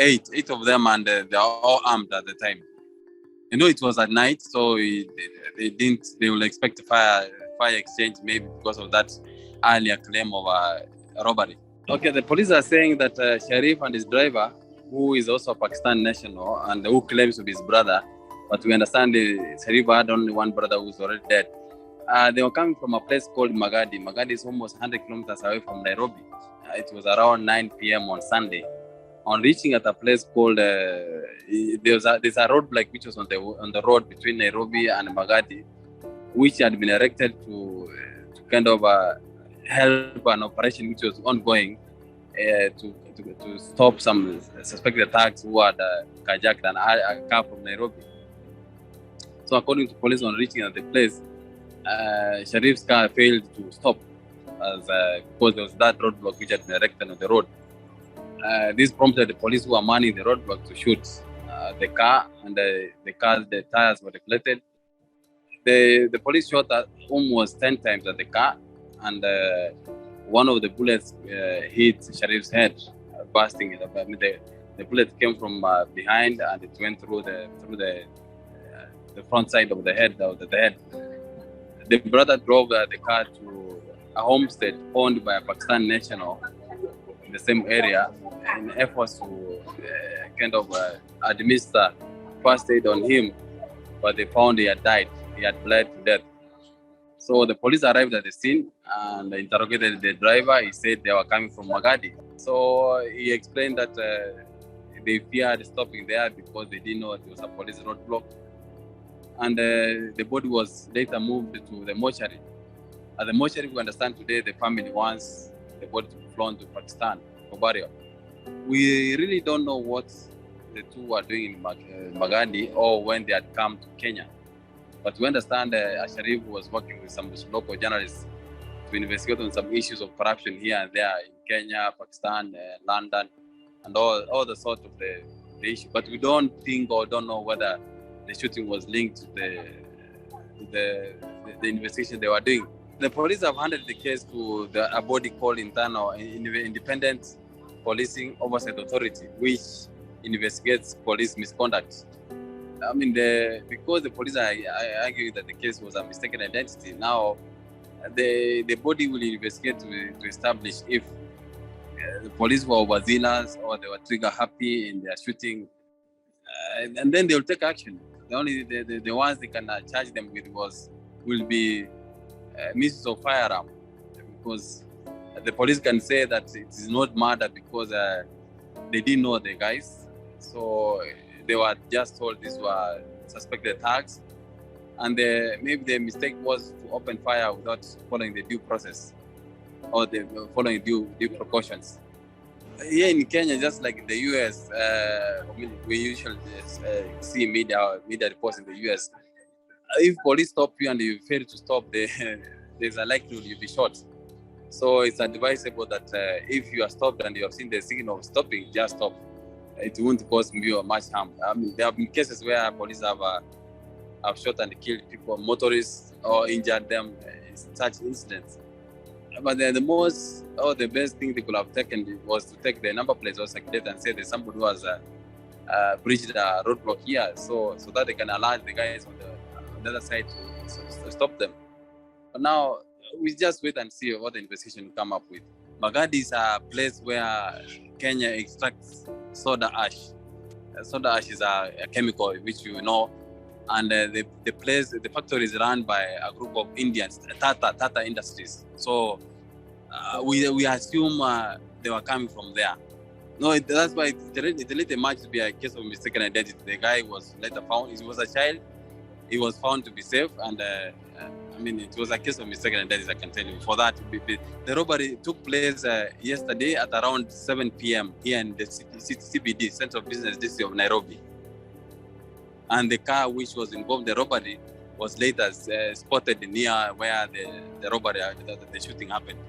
eight of them, and they are all armed at the time. It was at night, so they will expect a fire exchange, maybe because of that earlier claim of robbery. Okay, the police are saying that Sharif and his driver, who is also a Pakistani national and who claims to be his brother, but we understand Sharif had only one brother who's already dead. They were coming from a place called Magadi. Magadi is almost 100 kilometers away from Nairobi. It was around 9 p.m. on Sunday. On reaching at a place called, there's a roadblock which was on the road between Nairobi and Magadi, which had been erected to kind of help an operation which was ongoing to stop some suspected thugs who had carjacked a car from Nairobi. So according to police, on reaching at the place, Sharif's car failed to stop because there was that roadblock which had been erected on the road. This prompted the police who were manning the roadblock to shoot the car, and the tires were deflated. The police shot almost 10 times at the car, and one of the bullets hit Sharif's head, bursting it. The bullet came from behind, and it went through the front side of the head. The brother drove the car to a homestead owned by a Pakistani national in the same area in efforts to administer first aid on him, but they found he had died. He had bled to death. So the police arrived at the scene and interrogated the driver. He said they were coming from Magadi. So he explained that they feared stopping there because they didn't know it was a police roadblock. And the body was later moved to the mortuary. At the mortuary, we understand today the family wants the body to be flown to Pakistan for burial. We really don't know what the two were doing in Magadi or when they had come to Kenya. But we understand Sharif was working with some local journalists to investigate on some issues of corruption here and there in Kenya, Pakistan, London, and all the sort of the issue. But we don't think or don't know whether the shooting was linked to the investigation they were doing. The police have handed the case to a body called Independent Policing Oversight Authority, which investigates police misconduct. I mean, because the police are arguing that the case was a mistaken identity, now the body will investigate to establish if the police were overzealous or they were trigger happy in their shooting, and then they will take action. The ones they can charge them with will be misuse of firearm, because the police can say that it is not murder because they didn't know the guys, so they were just told these were suspected thugs, and maybe the mistake was to open fire without following the due process or following due precautions. Here in Kenya, just like in the US, we usually see media reports in the US. If police stop you and you fail to stop, there's a likelihood you'll be shot. So it's advisable that if you are stopped and you have seen the signal of stopping, just stop. It won't cause you much harm. I mean, there have been cases where police have shot and killed people, motorists, or injured them in such incidents. But the best thing they could have taken was to take the number plates or circulate and say there's somebody who has breached a roadblock here, so that they can alert the guys on the other side to stop them. But now we just wait and see what the investigation will come up with. Magadi is a place where Kenya extracts soda ash. Soda ash is a chemical which you know, and the factory is run by a group of Indians, Tata Industries. So we assume they were coming from there. No, that's why it later emerged to be a case of mistaken identity. The guy was later found. He was a child. He was found to be safe, and it was a case of mistaken identity, I can tell you. For that, the robbery took place yesterday at around 7 p.m. here in the CBD, Central Business District of Nairobi. And the car which was involved in the robbery was later spotted near where the robbery, the shooting happened.